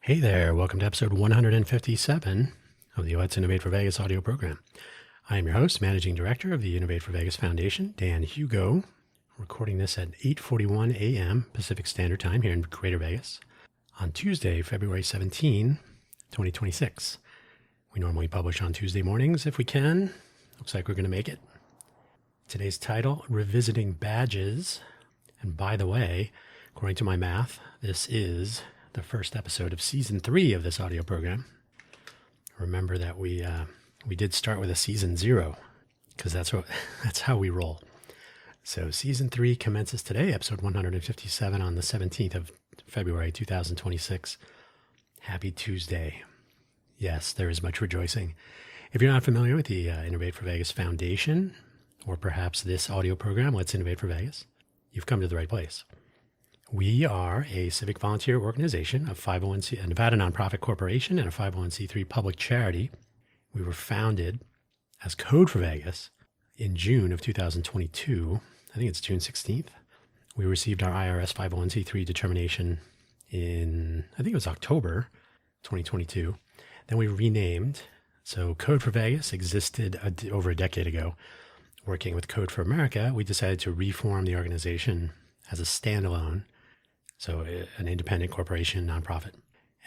Hey there, welcome to episode 157 of the Let's Innovate for Vegas audio program. I am your host, Managing Director of the Innovate for Vegas Foundation, Dan Hugo, recording this at 8:41 a.m. Pacific Standard Time here in Greater Vegas on Tuesday, February 17, 2026. We normally publish on Tuesday mornings if we can. Looks like we're going to make it. Today's title, Revisiting Badges. And by the way, according to my math, this is the first episode of season 3 of this audio program. Remember that we did start with a season 0 because that's how we roll. So season 3 commences today, episode 157 on the 17th of February 2026. Happy Tuesday. Yes, there is much rejoicing. If you're not familiar with the Innovate for Vegas Foundation, or perhaps this audio program, Let's Innovate for Vegas, you've come to the right place. We are a civic volunteer organization, a Nevada nonprofit corporation, and a 501c3 public charity. We were founded as Code for Vegas in June of 2022. I think it's June 16th. We received our IRS 501c3 determination in, I think it was October 2022. Then we renamed. So Code for Vegas existed over a decade ago. Working with Code for America, we decided to reform the organization as a standalone. So an independent corporation, nonprofit.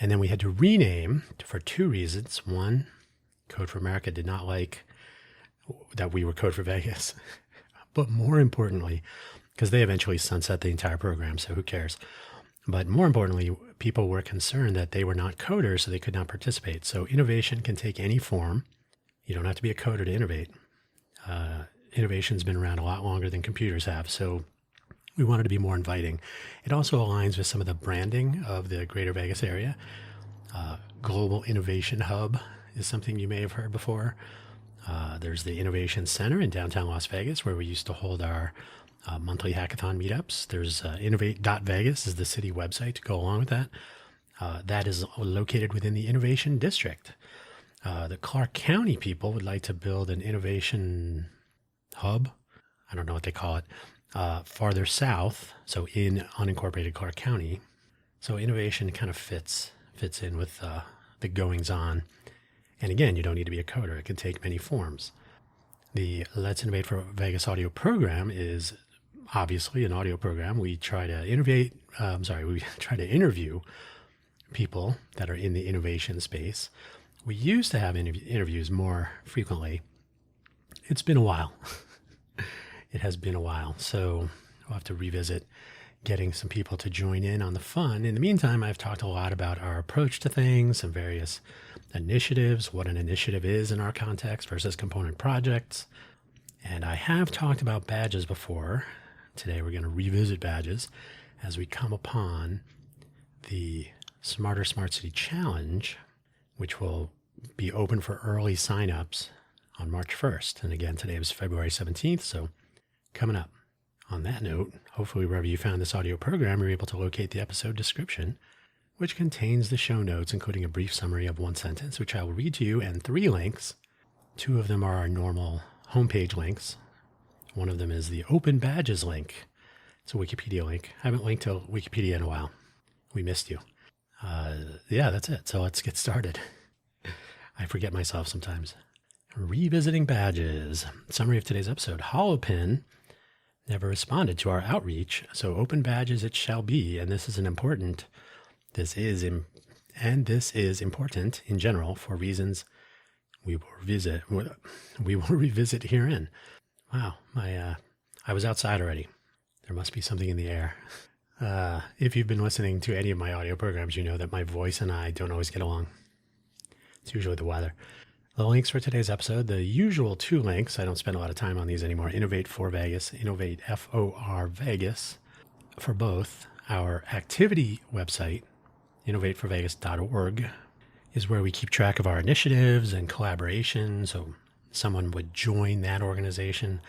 And then we had to rename for 2 reasons. One, Code for America did not like that we were Code for Vegas. But more importantly, because they eventually sunset the entire program, so who cares? But more importantly, people were concerned that they were not coders, so they could not participate. So innovation can take any form. You don't have to be a coder to innovate. Innovation's been around a lot longer than computers have, so we wanted to be more inviting. It also aligns with some of the branding of the Greater Vegas area. Global Innovation Hub is something you may have heard before. There's the Innovation Center in downtown Las Vegas, where we used to hold our monthly hackathon meetups. There's innovate.vegas is the city website to go along with that. That is located within the Innovation District. The Clark County people would like to build an innovation hub. I don't know what they call it. Farther south, so in unincorporated Clark County. So innovation kind of fits in with the goings on. And again, you don't need to be a coder. It can take many forms. The Let's Innovate for Vegas audio program is obviously an audio program. We try to we try to interview people that are in the innovation space. We used to have interviews more frequently. It's been a while. It has been a while, so we'll have to revisit getting some people to join in on the fun. In the meantime, I've talked a lot about our approach to things, some various initiatives, what an initiative is in our context versus component projects. And I have talked about badges before. Today we're going to revisit badges as we come upon the Smarter Smart City Challenge, which will be open for early signups on March 1st. And again, today was February 17th, so coming up. On that note, hopefully wherever you found this audio program, you're able to locate the episode description, which contains the show notes, including a brief summary of one sentence, which I will read to you, and 3 links. 2 of them are our normal homepage links. One of them is the Open Badges link. It's a Wikipedia link. I haven't linked to Wikipedia in a while. We missed you. Yeah, that's it. So let's get started. I forget myself sometimes. Revisiting badges. Summary of today's episode. Holopin never responded to our outreach, so open badges it shall be. And this is important in general for reasons we will revisit herein. Wow, I was outside already. There must be something in the air. If you've been listening to any of my audio programs, you know that my voice and I don't always get along. It's usually the weather. The links for today's episode, the usual 2 links, I don't spend a lot of time on these anymore, Innovate for Vegas, Innovate FOR Vegas, for both. Our activity website, innovateforvegas.org, is where we keep track of our initiatives and collaborations. So someone would join that organization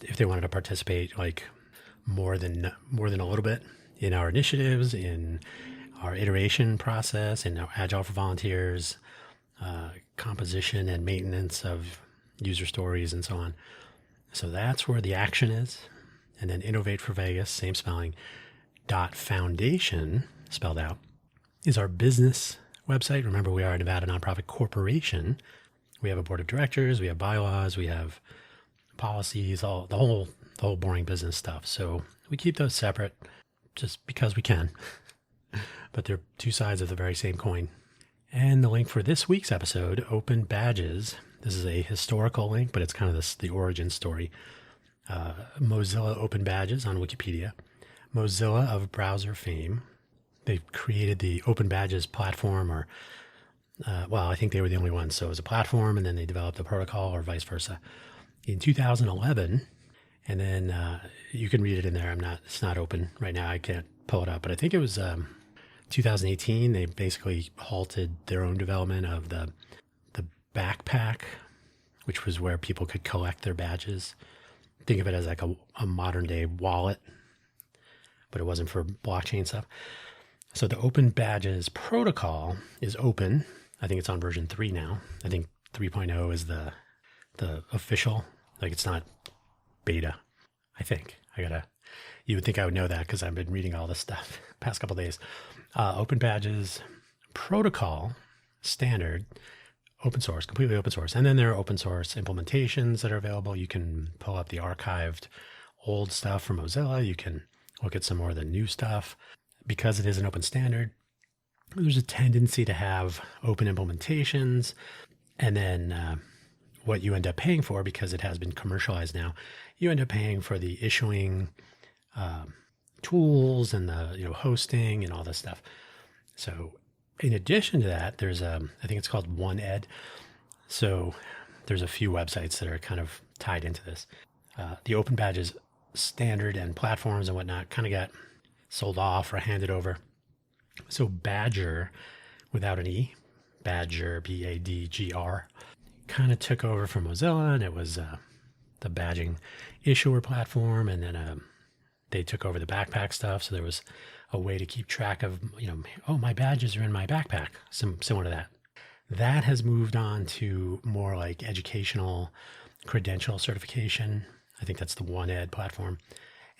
if they wanted to participate like more than a little bit in our initiatives, in our iteration process, in our Agile for Volunteers, composition and maintenance of user stories and so on. So that's where the action is. And then Innovate for Vegas, same spelling, .foundation, spelled out, is our business website. Remember, we are a Nevada nonprofit corporation. We have a board of directors, we have bylaws, we have policies, all the whole boring business stuff. So we keep those separate just because we can. But they're two sides of the very same coin. And the link for this week's episode, Open Badges. This is a historical link, but it's kind of the origin story. Mozilla Open Badges on Wikipedia. Mozilla of browser fame. They created the Open Badges platform, or I think they were the only ones. So it was a platform, and then they developed a protocol, or vice versa, in 2011. And then you can read it in there. It's not open right now. I can't pull it up, but I think it was 2018. They basically halted their own development of the backpack, which was where people could collect their badges. Think of it as like a modern day wallet, but it wasn't for blockchain stuff. So the Open Badges protocol is open. I think it's on version 3 now. I think 3.0 is the official. Like, it's not beta, I think. You would think I would know that because I've been reading all this stuff past couple days. Open Badges protocol standard, open source, completely open source. And then there are open source implementations that are available. You can pull up the archived old stuff from Mozilla. You can look at some more of the new stuff. Because it is an open standard, there's a tendency to have open implementations. And then what you end up paying for, because it has been commercialized now, you end up paying for the issuing tools and the hosting and all this stuff. So in addition to that, there's I think it's called OneEd. So there's a few websites that are kind of tied into this. The Open Badges standard and platforms and whatnot kind of got sold off or handed over. So Badger, without an E, Badger, Badgr, kind of took over from Mozilla, and it was the badging issuer platform. And then they took over the backpack stuff. So there was a way to keep track of, my badges are in my backpack, similar to that. That has moved on to more like educational credential certification. I think that's the OneEd platform.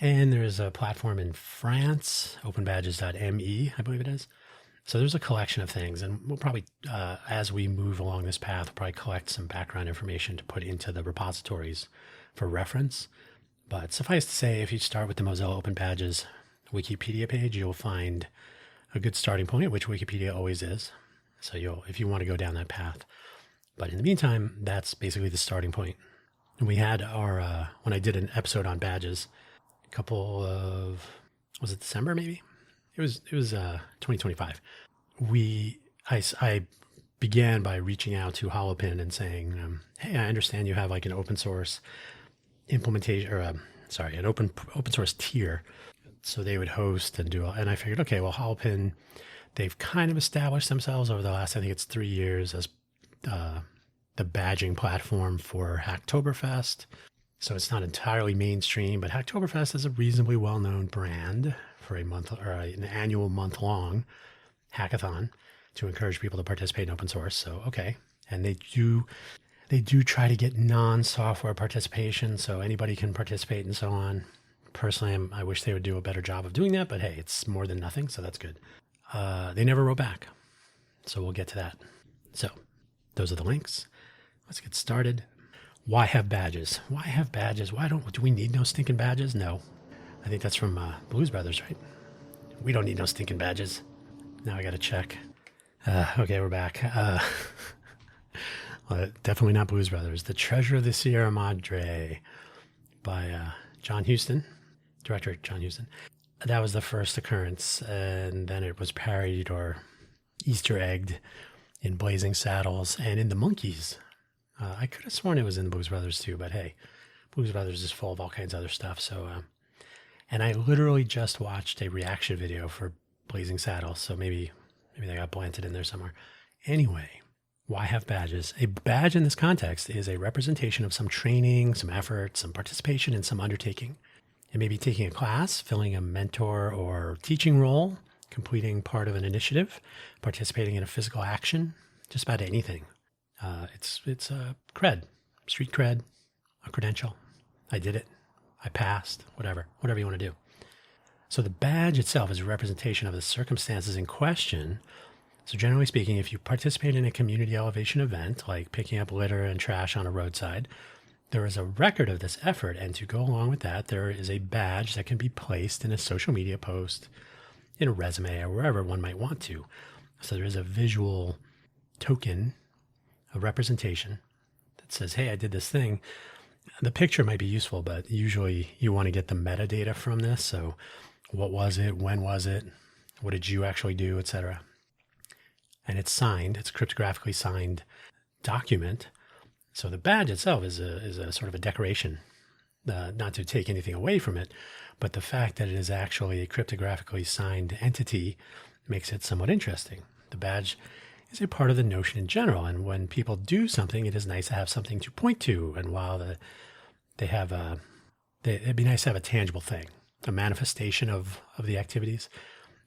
And there's a platform in France, openbadges.me, I believe it is. So there's a collection of things. And we'll probably, as we move along this path, we'll probably collect some background information to put into the repositories for reference. But suffice to say, if you start with the Mozilla Open Badges Wikipedia page, you'll find a good starting point, which Wikipedia always is. So if you want to go down that path. But in the meantime, that's basically the starting point. And we had our, when I did an episode on badges, was it December maybe? It was 2025. I began by reaching out to Holopin and saying, hey, I understand you have like an open source implementation, or an open source tier. So they would host and do, and I figured, okay, well, Holopin, they've kind of established themselves over the last, I think it's 3 years, as the badging platform for Hacktoberfest. So it's not entirely mainstream, but Hacktoberfest is a reasonably well-known brand for a month, or an annual month-long hackathon to encourage people to participate in open source. So, okay. And they do try to get non-software participation, so anybody can participate and so on. Personally, I wish they would do a better job of doing that, but hey, it's more than nothing, so that's good. They never wrote back, so we'll get to that. So those are the links. Let's get started. Why have badges? Why have badges? Do we need no stinking badges? No. I think that's from Blues Brothers, right? We don't need no stinking badges. Now I got to check. Okay, we're back. Well, definitely not Blues Brothers. The Treasure of the Sierra Madre by John Huston, director John Huston. That was the first occurrence, and then it was parodied or Easter egged in Blazing Saddles and in the Monkees. I could have sworn it was in the Blues Brothers too, but hey, Blues Brothers is full of all kinds of other stuff. So, and I literally just watched a reaction video for Blazing Saddles, so maybe they got planted in there somewhere. Anyway, why have badges? A badge in this context is a representation of some training, some effort, some participation in some undertaking. It may be taking a class, filling a mentor or teaching role, completing part of an initiative, participating in a physical action, just about anything. It's a cred, street cred, a credential. I did it. I passed, whatever you want to do. So the badge itself is a representation of the circumstances in question, So generally speaking, if you participate in a community elevation event, like picking up litter and trash on a roadside, there is a record of this effort. And to go along with that, there is a badge that can be placed in a social media post, in a resume, or wherever one might want to. So there is a visual token, a representation that says, hey, I did this thing. The picture might be useful, but usually you want to get the metadata from this. So what was it? When was it? What did you actually do, etc. And it's signed. It's a cryptographically signed document. So the badge itself is a sort of a decoration, not to take anything away from it, but the fact that it is actually a cryptographically signed entity makes it somewhat interesting. The badge is a part of the notion in general, and when people do something, it is nice to have something to point to. And while it'd be nice to have a tangible thing, a manifestation of the activities.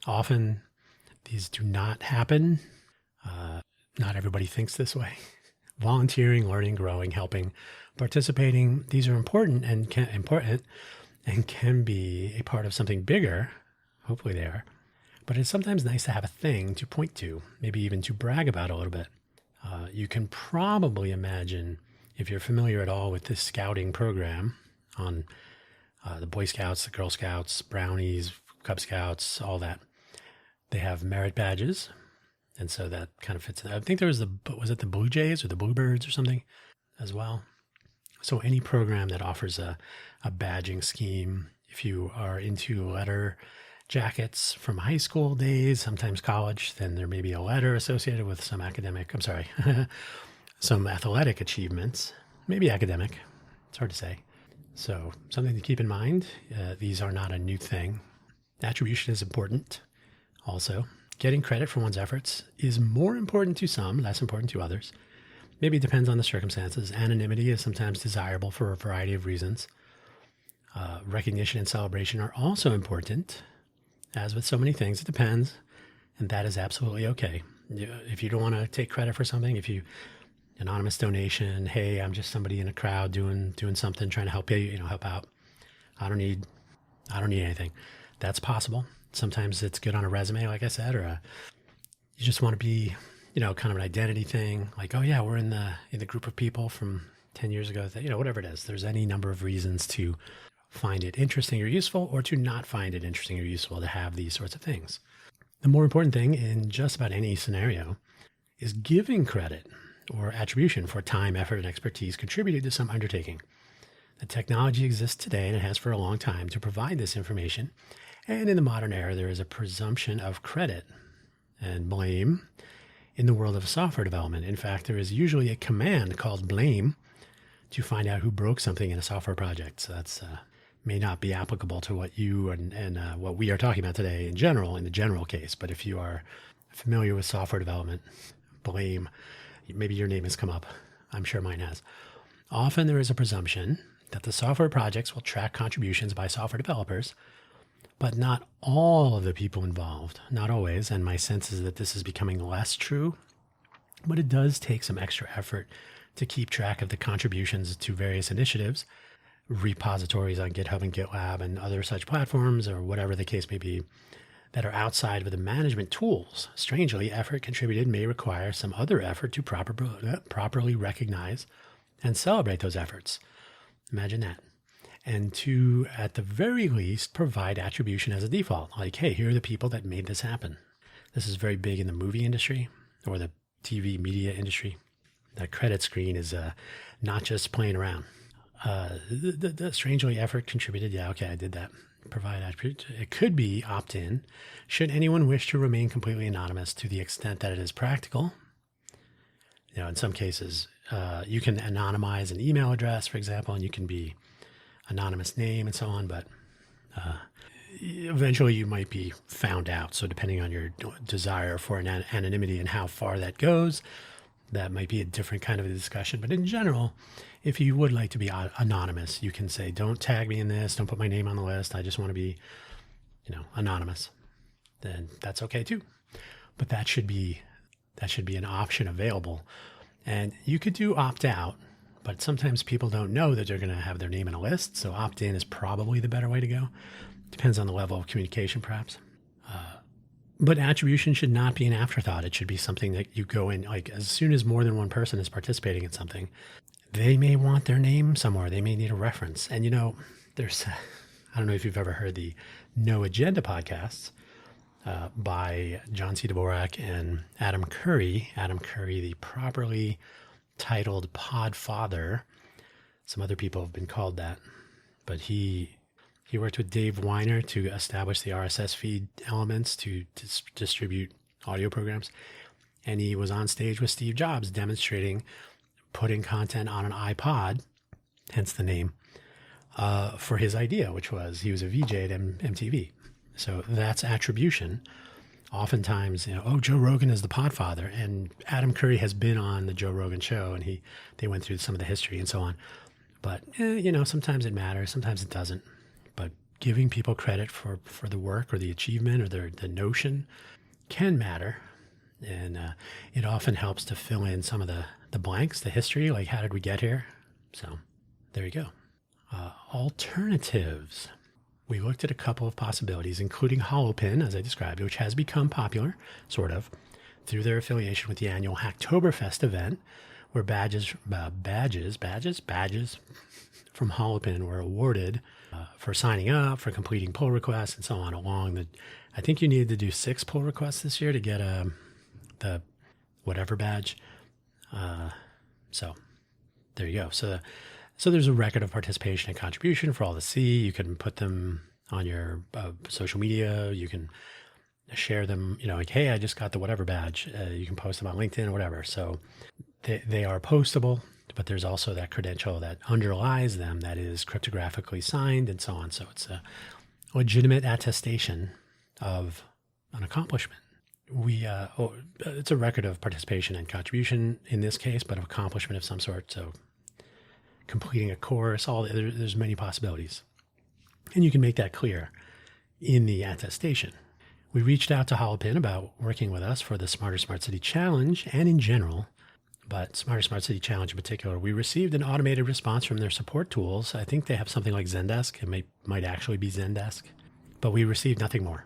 Often these do not happen. Not everybody thinks this way. Volunteering, learning, growing, helping, participating, these are important and can be a part of something bigger. Hopefully they are. But it's sometimes nice to have a thing to point to, maybe even to brag about a little bit. You can probably imagine, if you're familiar at all with this scouting program on the Boy Scouts, the Girl Scouts, Brownies, Cub Scouts, all that, they have merit badges. And so that kind of fits. I think was it the Blue Jays or the Bluebirds or something as well? So any program that offers a badging scheme, if you are into letter jackets from high school days, sometimes college, then there may be a letter associated with some some athletic achievements, maybe academic. It's hard to say. So something to keep in mind. These are not a new thing. Attribution is important also. Getting credit for one's efforts is more important to some, less important to others. Maybe it depends on the circumstances. Anonymity is sometimes desirable for a variety of reasons. Recognition and celebration are also important. As with so many things, it depends, and that is absolutely okay. If you don't want to take credit for something, anonymous donation, hey, I'm just somebody in a crowd doing something, trying to help you, help out. I don't need anything. That's possible. Sometimes it's good on a resume, like I said, or you just want to be, kind of an identity thing. Like, oh yeah, we're in the group of people from 10 years ago. That, whatever it is. There's any number of reasons to find it interesting or useful, or to not find it interesting or useful to have these sorts of things. The more important thing in just about any scenario is giving credit or attribution for time, effort, and expertise contributed to some undertaking. The technology exists today, and it has for a long time, to provide this information. And in the modern era, there is a presumption of credit and blame in the world of software development. In fact, there is usually a command called blame to find out who broke something in a software project. So that's may not be applicable to what you and what we are talking about today in the general case. But if you are familiar with software development, blame, maybe your name has come up. I'm sure mine has. Often there is a presumption that the software projects will track contributions by software developers, but not all of the people involved, not always. And my sense is that this is becoming less true, but it does take some extra effort to keep track of the contributions to various initiatives, repositories on GitHub and GitLab and other such platforms, or whatever the case may be, that are outside of the management tools. Strangely, effort contributed may require some other effort to properly recognize and celebrate those efforts. Imagine that. And to, at the very least, provide attribution as a default. Like, hey, here are the people that made this happen. This is very big in the movie industry or the TV media industry. That credit screen is not just playing around. The strangely effort contributed. Yeah, okay, I did that. Provide attribution. It could be opt-in. Should anyone wish to remain completely anonymous to the extent that it is practical? In some cases, you can anonymize an email address, for example, and you can be anonymous name and so on, but eventually you might be found out. So depending on your desire for anonymity and how far that goes, that might be a different kind of a discussion. But in general, if you would like to be anonymous, you can say, don't tag me in this, don't put my name on the list, I just want to be, anonymous. Then that's okay too. But that should be an option available. And you could do opt out, but sometimes people don't know that they're going to have their name in a list. So opt in is probably the better way to go. Depends on the level of communication, perhaps. But attribution should not be an afterthought. It should be something that you go in, like as soon as more than one person is participating in something, they may want their name somewhere. They may need a reference. And, there's, I don't know if you've ever heard the No Agenda podcasts by John C. Dvorak and Adam Curry. Adam Curry, the properly titled Podfather. Some other people have been called that. But he worked with Dave Weiner to establish the RSS feed elements to distribute audio programs. And he was on stage with Steve Jobs demonstrating putting content on an iPod, hence the name, for his idea, which was he was a VJ at MTV. So that's attribution. Oftentimes, Joe Rogan is the Podfather, and Adam Curry has been on the Joe Rogan show, and they went through some of the history and so on. But, sometimes it matters, sometimes it doesn't. But giving people credit for the work or the achievement or the notion can matter. And it often helps to fill in some of the blanks, the history, like how did we get here? So there you go. Alternatives. We looked at a couple of possibilities, including Holopin, as I described, which has become popular, sort of, through their affiliation with the annual Hacktoberfest event, where badges from Holopin were awarded for signing up, for completing pull requests, and so on I think you needed to do 6 pull requests this year to get the whatever badge. So there you go. So there's a record of participation and contribution for all to see. You can put them on your social media. You can share them, like, hey, I just got the whatever badge. You can post them on LinkedIn or whatever. So they are postable, but there's also that credential that underlies them that is cryptographically signed and so on. So it's a legitimate attestation of an accomplishment. It's a record of participation and contribution in this case, but of accomplishment of some sort. So completing a course, there's many possibilities. And you can make that clear in the attestation. We reached out to Holopin about working with us for the Smarter Smart City Challenge and in general, but Smarter Smart City Challenge in particular. We received an automated response from their support tools. I think they have something like Zendesk. It might actually be Zendesk, but we received nothing more.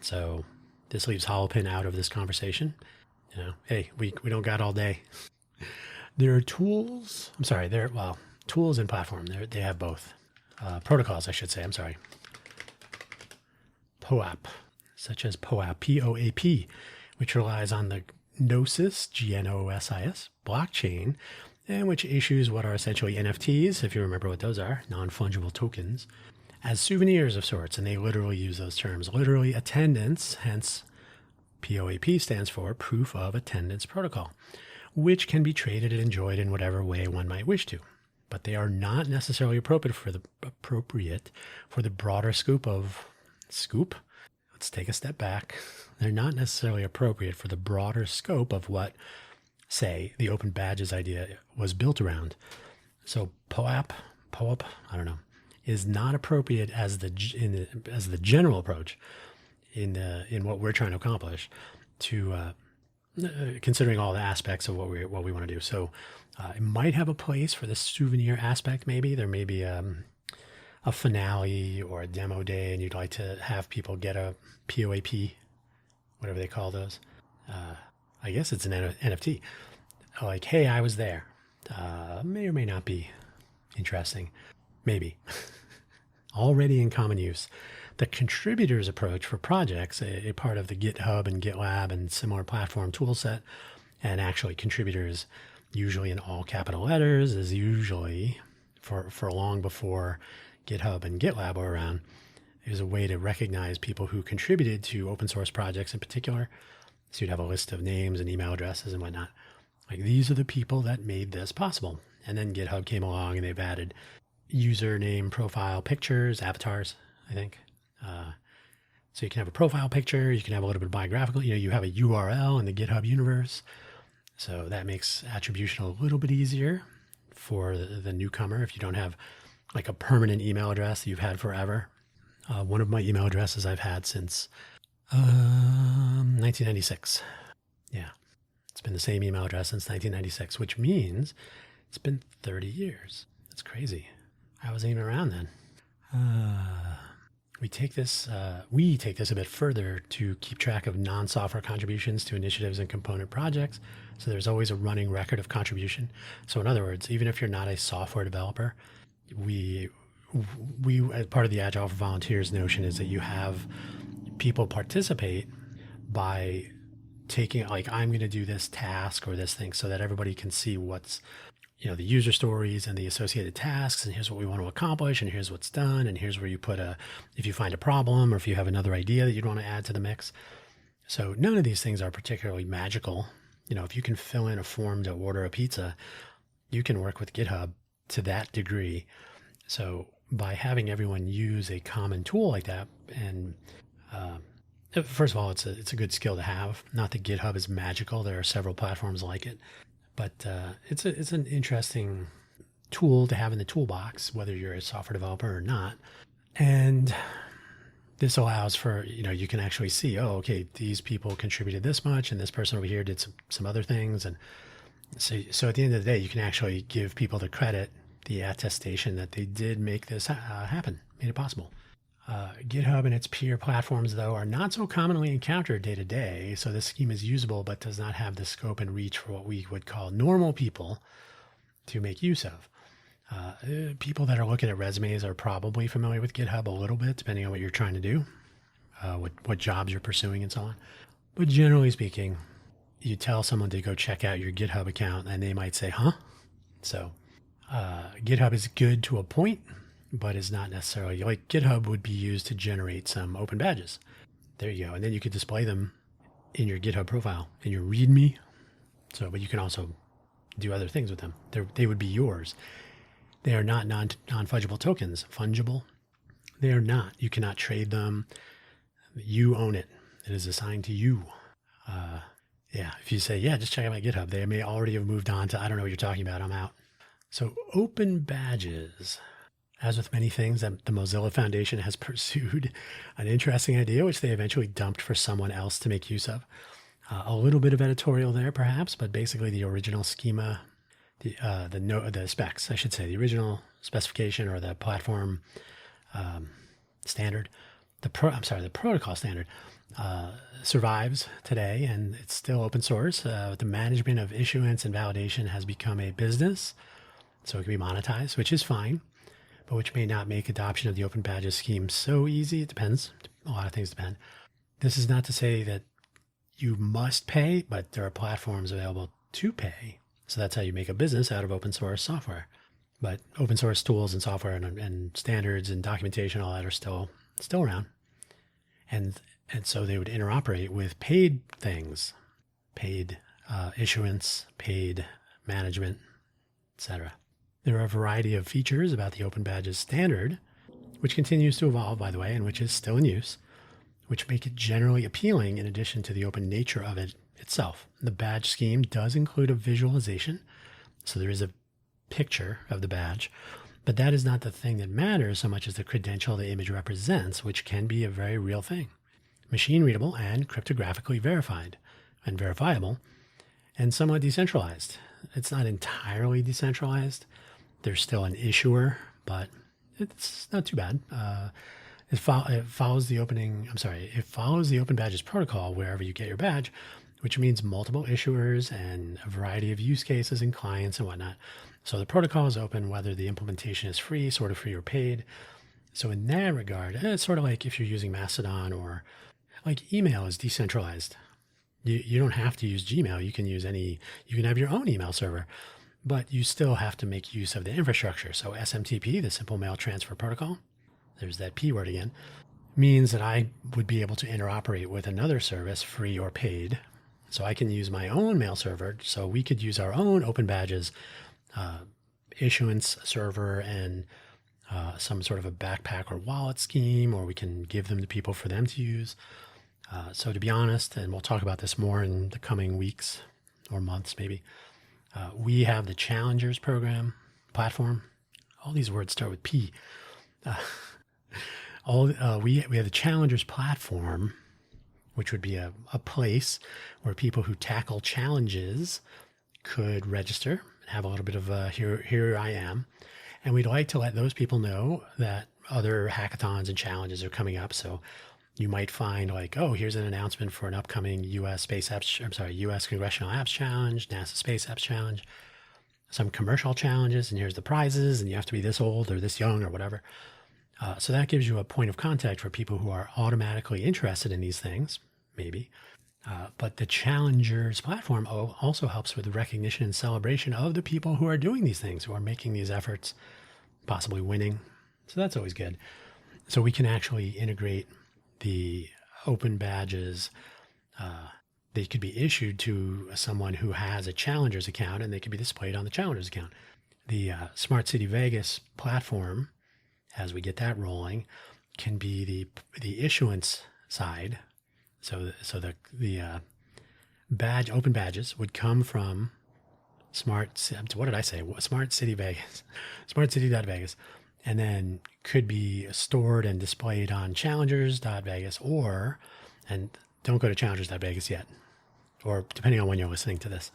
So this leaves Holopin out of this conversation. Hey, we don't got all day. There are tools. Tools and platform. They have both. Protocols, I should say. I'm sorry. POAP, such as POAP, P-O-A-P, which relies on the Gnosis, G-N-O-S-I-S, blockchain, and which issues what are essentially NFTs, if you remember what those are, non-fungible tokens, as souvenirs of sorts. And they literally use those terms. Literally attendance, hence POAP stands for Proof of Attendance Protocol, which can be traded and enjoyed in whatever way one might wish to. But they are not necessarily appropriate for the broader scope. Let's take a step back. They're not necessarily appropriate for the broader scope of what, say, the open badges idea was built around. So POAP, I don't know, is not appropriate as the general approach in what we're trying to accomplish, to considering all the aspects of what we want to do. So it might have a place for the souvenir aspect. Maybe there may be a finale or a demo day, and you'd like to have people get a POAP, whatever they call those. I guess it's an NFT. Like, hey, I was there. May or may not be interesting. Maybe. Already in common use. The contributors approach for projects, a part of the GitHub and GitLab and similar platform tool set, and actually contributors usually in all capital letters, is usually, for long before GitHub and GitLab were around, is a way to recognize people who contributed to open source projects in particular. So you'd have a list of names and email addresses and whatnot. Like, these are the people that made this possible. And then GitHub came along and they've added username, profile, pictures, avatars, I think. So you can have a profile picture, you can have a little bit of biographical, you have a URL in the GitHub universe. So that makes attribution a little bit easier for the newcomer if you don't have like a permanent email address that you've had forever. One of my email addresses I've had since 1996. Yeah, it's been the same email address since 1996, which means it's been 30 years. That's crazy. I wasn't even around then. we take this a bit further to keep track of non-software contributions to initiatives and component projects. So there's always a running record of contribution. So in other words, even if you're not a software developer, we as part of the Agile for Volunteers notion is that you have people participate by taking, like, I'm going to do this task or this thing, so that everybody can see what's, the user stories and the associated tasks, and here's what we want to accomplish, and here's what's done, and here's where you put if you find a problem or if you have another idea that you'd want to add to the mix. So none of these things are particularly magical. If you can fill in a form to order a pizza, you can work with GitHub to that degree. So by having everyone use a common tool like that, and first of all, it's a good skill to have. Not that GitHub is magical. There are several platforms like it. But it's an interesting tool to have in the toolbox, whether you're a software developer or not. And this allows for, you can actually see, okay, these people contributed this much, and this person over here did some other things. And so at the end of the day, you can actually give people the credit, the attestation that they did make this happen, made it possible. GitHub and its peer platforms, though, are not so commonly encountered day to day, so this scheme is usable but does not have the scope and reach for what we would call normal people to make use of. People that are looking at resumes are probably familiar with GitHub a little bit, depending on what you're trying to do, what jobs you're pursuing and so on. But generally speaking, you tell someone to go check out your GitHub account and they might say, huh? So GitHub is good to a point, but is not necessarily, like, GitHub would be used to generate some open badges. There you go. And then you could display them in your GitHub profile, in your README. But you can also do other things with them. They would be yours. They are not non-fungible tokens. Fungible? They are not. You cannot trade them. You own it. It is assigned to you. If you say, just check out my GitHub, they may already have moved on to, I don't know what you're talking about, I'm out. So open badges. As with many things, the Mozilla Foundation has pursued an interesting idea, which they eventually dumped for someone else to make use of. A little bit of editorial there, perhaps, but basically the original schema, the specs, I should say, the original specification or the platform standard, the protocol standard survives today, and it's still open source. The management of issuance and validation has become a business, so it can be monetized, which is fine, but which may not make adoption of the open badges scheme so easy. It depends. A lot of things depend. This is not to say that you must pay, but there are platforms available to pay. So that's how you make a business out of open source software. But open source tools and software and standards and documentation, all that are still around. And so they would interoperate with paid things, paid issuance, paid management, etc. There are a variety of features about the Open Badges standard, which continues to evolve, by the way, and which is still in use, which make it generally appealing in addition to the open nature of it itself. The badge scheme does include a visualization, so there is a picture of the badge, but that is not the thing that matters so much as the credential the image represents, which can be a very real thing. Machine readable and cryptographically verified and verifiable and somewhat decentralized. It's not entirely decentralized. There's still an issuer, but it's not too bad. It follows the Open Badges protocol wherever you get your badge, which means multiple issuers and a variety of use cases and clients and whatnot. So the protocol is open whether the implementation is free, sort of free or paid. So in that regard, it's sort of like if you're using Mastodon, or like email is decentralized. You don't have to use Gmail. You can have your own email server, but you still have to make use of the infrastructure. So SMTP, the Simple Mail Transfer Protocol, there's that P word again, means that I would be able to interoperate with another service, free or paid. So I can use my own mail server. So we could use our own Open Badges issuance server and some sort of a backpack or wallet scheme, or we can give them to people for them to use. So to be honest, and we'll talk about this more in the coming weeks or months maybe, we have the Challengers program platform. All these words start with P. We have the Challengers platform, which would be a place where people who tackle challenges could register, have a little bit of here I am. And we'd like to let those people know that other hackathons and challenges are coming up. So you might find like, oh, here's an announcement for an upcoming U.S. U.S. Congressional Apps Challenge, NASA Space Apps Challenge, some commercial challenges, and here's the prizes, and you have to be this old or this young or whatever. So that gives you a point of contact for people who are automatically interested in these things, maybe. But the Challengers platform also helps with the recognition and celebration of the people who are doing these things, who are making these efforts, possibly winning. So that's always good. So we can actually integrate the open badges. They could be issued to someone who has a Challengers account, and they could be displayed on the Challengers account. The Smart City Vegas platform, as we get that rolling, can be the issuance side. So the open badges would come from Smart City Vegas, smartcity.vegas, and then could be stored and displayed on challengers.vegas, and don't go to challengers.vegas yet, or depending on when you're listening to this.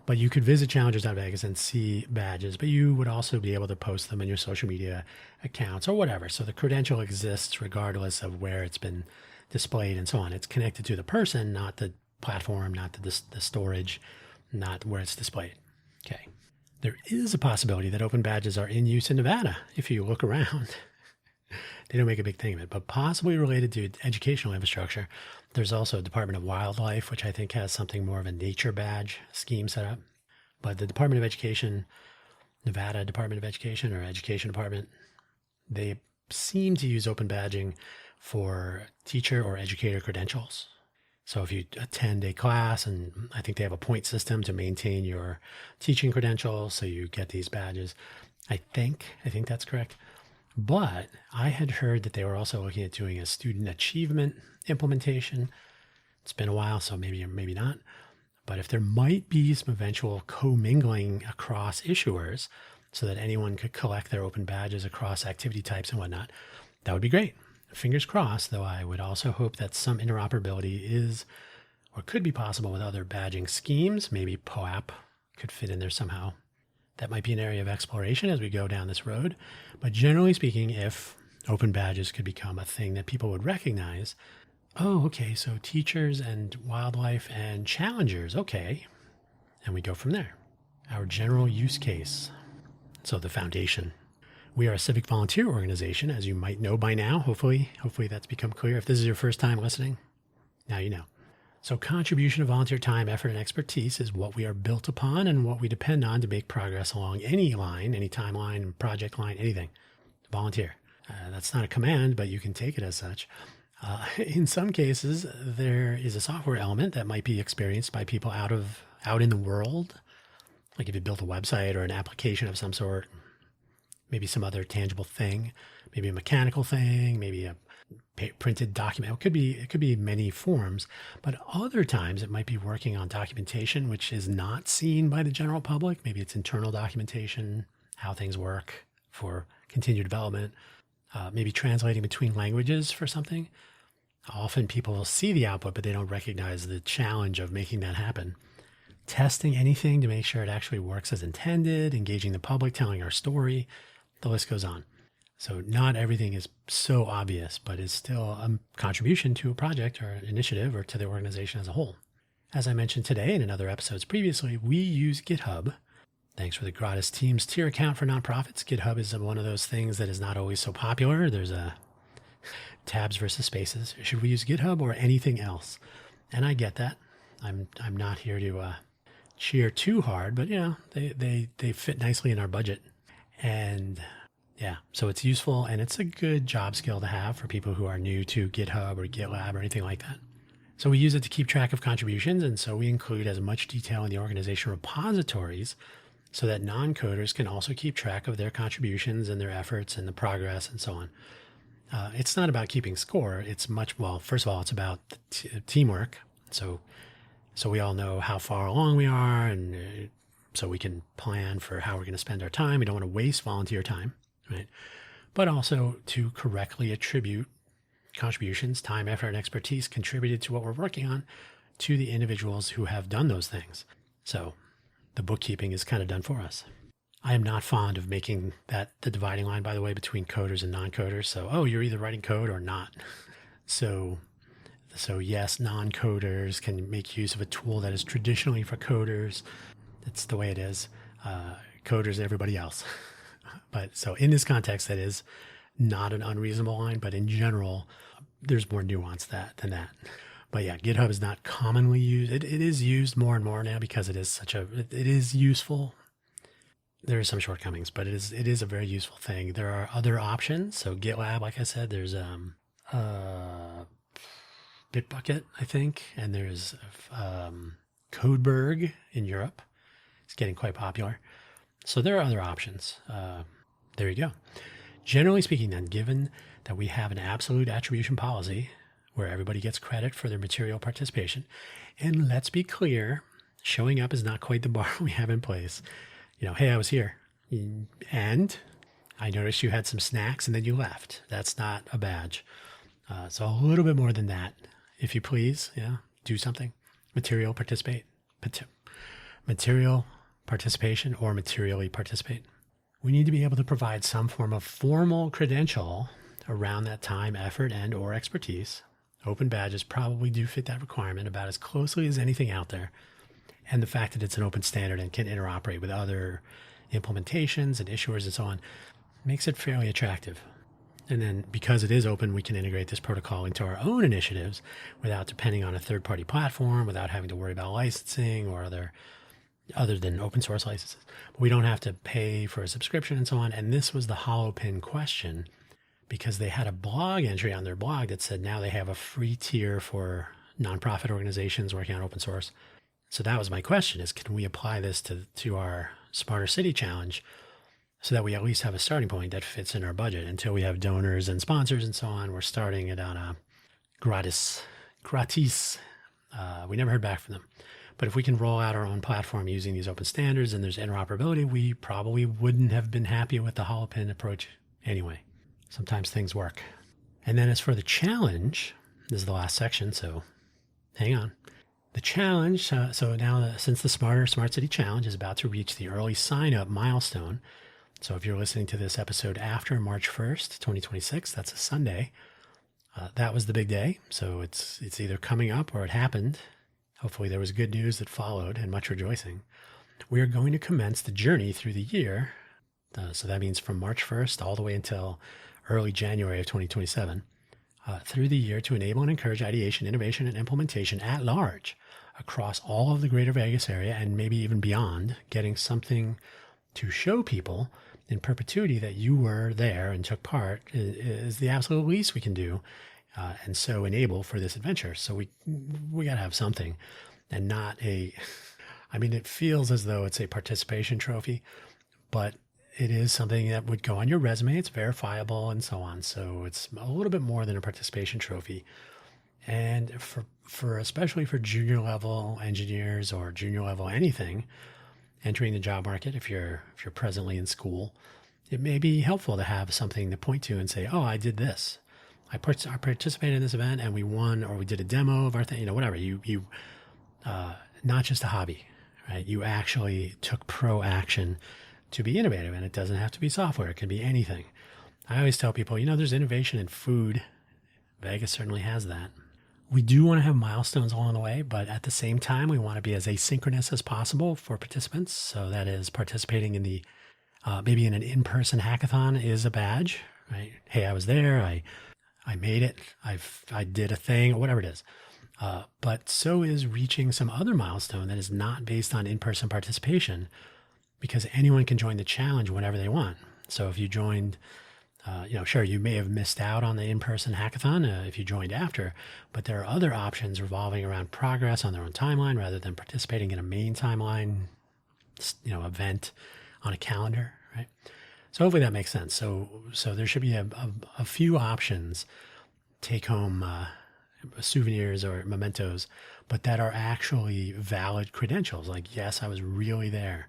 But you could visit challengers.vegas and see badges, but you would also be able to post them in your social media accounts or whatever. So the credential exists regardless of where it's been displayed and so on. It's connected to the person, not the platform, not the storage, not where it's displayed. Okay. There is a possibility that open badges are in use in Nevada if you look around. They don't make a big thing of it, but possibly related to educational infrastructure. There's also a Department of Wildlife, which I think has something more of a nature badge scheme set up. But the Department of Education, Nevada Department of Education or Education Department, they seem to use open badging for teacher or educator credentials. So if you attend a class, and I think they have a point system to maintain your teaching credentials, so you get these badges. I think that's correct. But I had heard that they were also looking at doing a student achievement implementation. It's been a while, so maybe or maybe not. But if there might be some eventual commingling across issuers so that anyone could collect their open badges across activity types and whatnot, that would be great. Fingers crossed, though I would also hope that some interoperability is or could be possible with other badging schemes. Maybe POAP could fit in there somehow. That might be an area of exploration as we go down this road. But generally speaking, if open badges could become a thing that people would recognize, oh, okay, so teachers and wildlife and challengers, okay. And we go from there. Our general use case. So the foundation. We are a civic volunteer organization, as you might know by now. Hopefully that's become clear. If this is your first time listening, now you know. So contribution of volunteer time, effort, and expertise is what we are built upon and what we depend on to make progress along any line, any timeline, project line, anything. Volunteer. That's not a command, but you can take it as such. In some cases, there is a software element that might be experienced by people out in the world. Like if you built a website or an application of some sort, maybe some other tangible thing, maybe a mechanical thing, maybe a printed document. It could be many forms, but other times it might be working on documentation which is not seen by the general public. Maybe it's internal documentation, how things work for continued development, maybe translating between languages for something. Often people will see the output, but they don't recognize the challenge of making that happen. Testing anything to make sure it actually works as intended, engaging the public, telling our story, the list goes on. So not everything is so obvious, but is still a contribution to a project or an initiative or to the organization as a whole. As I mentioned today and in other episodes previously, we use GitHub. Thanks for the Gratis Teams tier account for nonprofits. GitHub is one of those things that is not always so popular. There's a tabs versus spaces. Should we use GitHub or anything else? And I get that. I'm not here to cheer too hard, but they fit nicely in our budget. And yeah, so it's useful and it's a good job skill to have for people who are new to GitHub or GitLab or anything like that. So we use it to keep track of contributions, and so we include as much detail in the organization repositories so that non-coders can also keep track of their contributions and their efforts and the progress and so on. It's not about keeping score. It's first of all, it's about teamwork. So we all know how far along we are, and so we can plan for how we're going to spend our time. We don't want to waste volunteer time, right? But also to correctly attribute contributions, time, effort, and expertise contributed to what we're working on to the individuals who have done those things. So the bookkeeping is kind of done for us. I am not fond of making that the dividing line, by the way, between coders and non-coders. So, oh, you're either writing code or not. So yes, non-coders can make use of a tool that is traditionally for coders. That's the way it is. Coders and everybody else. But so in this context, that is not an unreasonable line, but in general, there's more nuance than that. But yeah, GitHub is not commonly used. It is used more and more now because it is useful. There are some shortcomings, but it is a very useful thing. There are other options. So GitLab, like I said, there's Bitbucket, I think, and there's Codeberg in Europe. It's getting quite popular. So there are other options. There you go. Generally speaking, then, given that we have an absolute attribution policy where everybody gets credit for their material participation, and let's be clear, showing up is not quite the bar we have in place. Hey, I was here, and I noticed you had some snacks, and then you left. That's not a badge. So a little bit more than that, if you please. Yeah, do something. Material participation or materially participate. We need to be able to provide some form of formal credential around that time, effort, and or expertise. Open badges probably do fit that requirement about as closely as anything out there. And the fact that it's an open standard and can interoperate with other implementations and issuers and so on makes it fairly attractive. And then because it is open, we can integrate this protocol into our own initiatives without depending on a third-party platform, without having to worry about licensing or other than open source licenses. But we don't have to pay for a subscription and so on. And this was the Holopin question, because they had a blog entry on their blog that said now they have a free tier for nonprofit organizations working on open source. So that was my question, is can we apply this to our Smarter City Challenge so that we at least have a starting point that fits in our budget until we have donors and sponsors and so on. We're starting it on a gratis. We never heard back from them. But if we can roll out our own platform using these open standards and there's interoperability, we probably wouldn't have been happy with the Holopin approach anyway. Sometimes things work. And then as for the challenge, this is the last section, so hang on. The challenge, so now since the Smart City Challenge is about to reach the early sign-up milestone, so if you're listening to this episode after March 1st, 2026, that's a Sunday, that was the big day. So it's either coming up or it happened. Hopefully there was good news that followed and much rejoicing. We are going to commence the journey through the year. So that means from March 1st all the way until early January of 2027, through the year to enable and encourage ideation, innovation, and implementation at large across all of the greater Vegas area and maybe even beyond, getting something to show people in perpetuity that you were there and took part is the absolute least we can do. And so enable for this adventure. So we got to have something and not it feels as though it's a participation trophy, but it is something that would go on your resume. It's verifiable and so on. So it's a little bit more than a participation trophy. And especially for junior level engineers or junior level anything entering the job market, if you're presently in school, it may be helpful to have something to point to and say, oh, I did this. I participated in this event and we won, or we did a demo of our thing, whatever. You not just a hobby, right? You actually took pro action to be innovative, and it doesn't have to be software. It can be anything. I always tell people, there's innovation in food. Vegas certainly has that. We do want to have milestones along the way, but at the same time, we want to be as asynchronous as possible for participants. So that is participating in the, maybe in an in-person hackathon is a badge, right? Hey, I was there. I made it. I did a thing, or whatever it is. But so is reaching some other milestone that is not based on in-person participation, because anyone can join the challenge whenever they want. So if you joined, sure, you may have missed out on the in-person hackathon if you joined after, but there are other options revolving around progress on their own timeline rather than participating in a main timeline, event on a calendar, right? So hopefully that makes sense. So there should be a few options, take home souvenirs or mementos, but that are actually valid credentials. Like, yes, I was really there.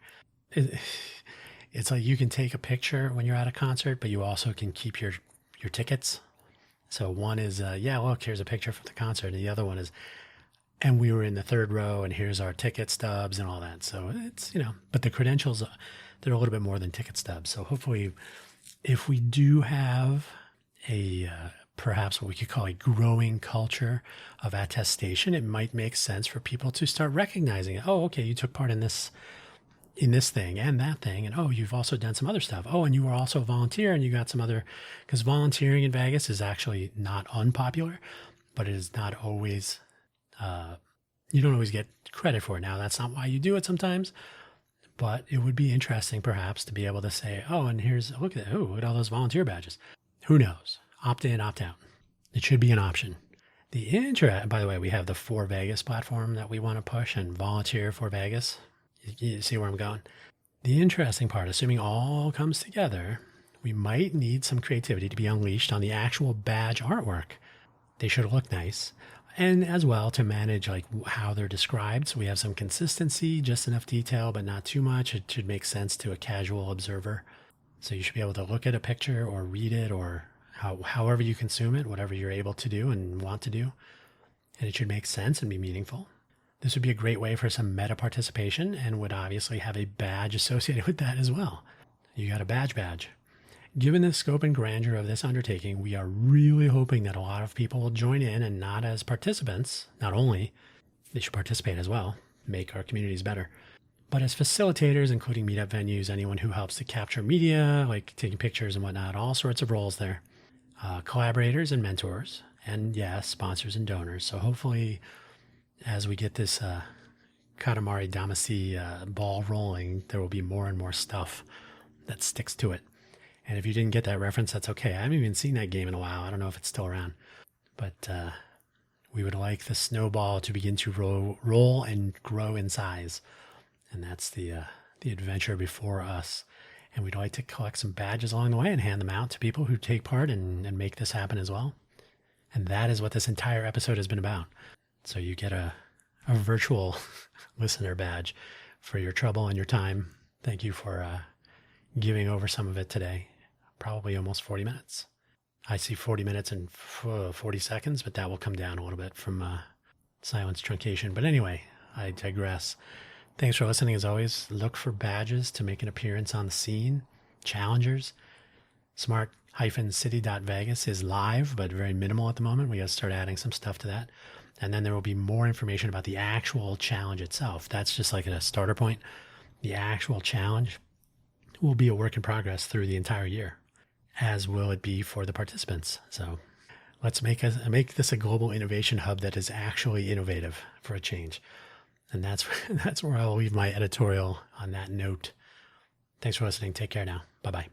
It's like you can take a picture when you're at a concert, but you also can keep your tickets. So one is, look, here's a picture from the concert. And the other one is, and we were in the third row, and here's our ticket stubs and all that. So it's, but the credentials, they're a little bit more than ticket stubs. So hopefully, if we do have a perhaps what we could call a growing culture of attestation, it might make sense for people to start recognizing it. Oh, okay, you took part in this thing and that thing, and oh, you've also done some other stuff. Oh, and you were also a volunteer, and you got some other, because volunteering in Vegas is actually not unpopular, but it is not always, you don't always get credit for it. Now, that's not why you do it sometimes, but it would be interesting perhaps to be able to say, oh, and look at all those volunteer badges. Who knows? Opt in, opt out. It should be an option. By the way, we have the For Vegas platform that we want to push, and Volunteer for Vegas. You see where I'm going? The interesting part, assuming all comes together, we might need some creativity to be unleashed on the actual badge artwork. They should look nice. And as well to manage like how they're described. So we have some consistency, just enough detail, but not too much. It should make sense to a casual observer. So you should be able to look at a picture or read it, or however you consume it, whatever you're able to do and want to do. And it should make sense and be meaningful. This would be a great way for some meta participation, and would obviously have a badge associated with that as well. You got a badge. Given the scope and grandeur of this undertaking, we are really hoping that a lot of people will join in, and not as participants. Not only, they should participate as well, make our communities better, but as facilitators, including meetup venues, anyone who helps to capture media, like taking pictures and whatnot, all sorts of roles there. Collaborators and mentors, and yes, sponsors and donors. So hopefully, as we get this Katamari Damacy ball rolling, there will be more and more stuff that sticks to it. And if you didn't get that reference, that's okay. I haven't even seen that game in a while. I don't know if it's still around. But we would like the snowball to begin to roll and grow in size. And that's the adventure before us. And we'd like to collect some badges along the way and hand them out to people who take part and make this happen as well. And that is what this entire episode has been about. So you get a virtual listener badge for your trouble and your time. Thank you for giving over some of it today. Probably almost 40 minutes. I see 40 minutes and 40 seconds, but that will come down a little bit from silence truncation. But anyway, I digress. Thanks for listening as always. Look for badges to make an appearance on the scene. Challengers. Smart-city.vegas is live, but very minimal at the moment. We got to start adding some stuff to that. And then there will be more information about the actual challenge itself. That's just like a starter point. The actual challenge will be a work in progress through the entire year, as will it be for the participants. So let's make this a global innovation hub that is actually innovative for a change. And that's where I'll leave my editorial on that note. Thanks for listening. Take care now. Bye-bye.